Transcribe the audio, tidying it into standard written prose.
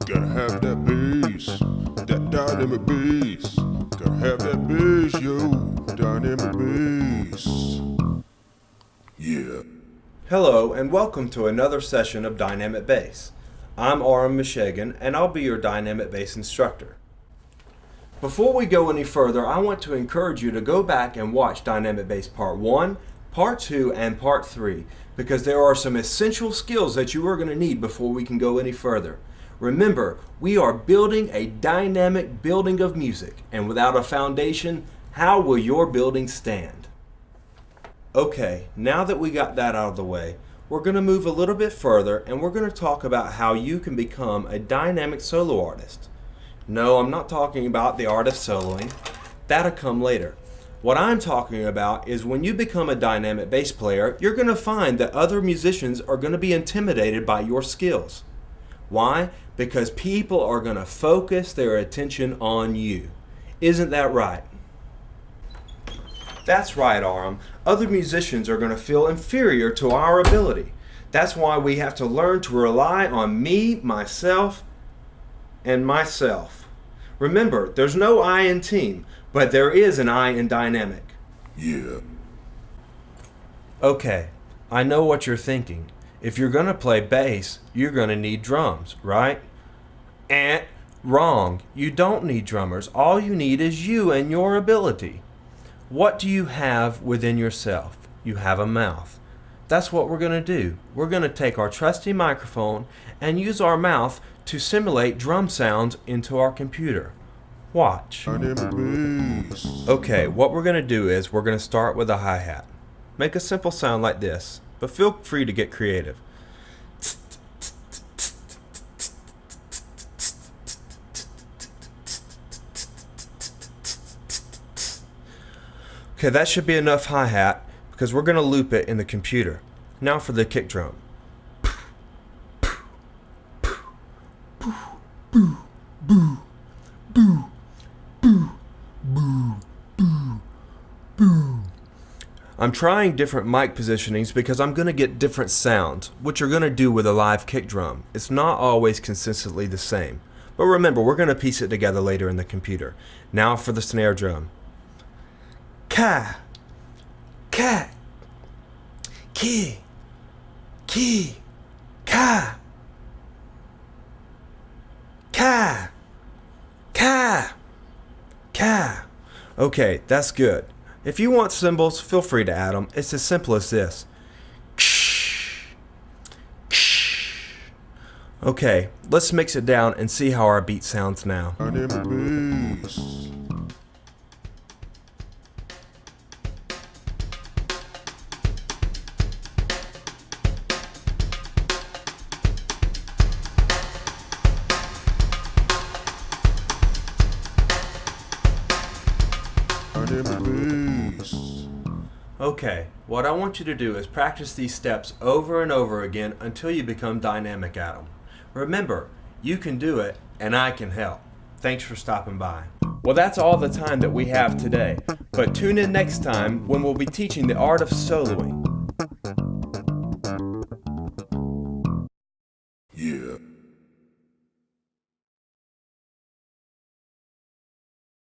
Gotta have that bass, that dynamic bass. Gotta have that bass, yo, dynamic bass. Yeah. Hello and welcome to another session of Dynamic Bass. I'm Aram Mishagan and I'll be your Dynamic Bass instructor. Before we go any further, I want to encourage you to go back and watch Dynamic Bass Part 1, Part 2, and Part 3 because there are some essential skills that you are going to need before we can go any further. Remember, we are building a dynamic building of music, and without a foundation, how will your building stand? Okay, now that we got that out of the way, we're going to move a little bit further and we're going to talk about how you can become a dynamic solo artist. No, I'm not talking about the art of soloing. That'll come later. What I'm talking about is when you become a dynamic bass player, you're going to find that other musicians are going to be intimidated by your skills. Why? Because people are going to focus their attention on you. Isn't that right? That's right, Aram. Other musicians are going to feel inferior to our ability. That's why we have to learn to rely on me, myself, and myself. Remember, there's no I in team, but there is an I in dynamic. Yeah. Okay, I know what you're thinking. If you're going to play bass, you're going to need drums, right? Wrong. You don't need drummers. All you need is you and your ability. What do you have within yourself? You have a mouth. That's what we're going to do. We're going to take our trusty microphone and use our mouth to simulate drum sounds into our computer. Watch. Dynamic bass. Okay, what we're going to do is we're going to start with a hi-hat. Make a simple sound like this, but feel free to get creative. Okay, that should be enough hi-hat because we're going to loop it in the computer. Now for the kick drum. I'm trying different mic positionings because I'm going to get different sounds, which you're going to do with a live kick drum. It's not always consistently the same. But remember, we're going to piece it together later in the computer. Now for the snare drum. Ka, ka, ki, ka, ka, ka. Okay, that's good. If you want cymbals, feel free to add them. It's as simple as this. Okay, let's mix it down and see how our beat sounds now. Dynamic bass. Dynamic bass. Okay, what I want you to do is practice these steps over and over again until you become dynamic at them. Remember, you can do it and I can help. Thanks for stopping by. Well, that's all the time that we have today, but tune in next time when we'll be teaching the art of soloing.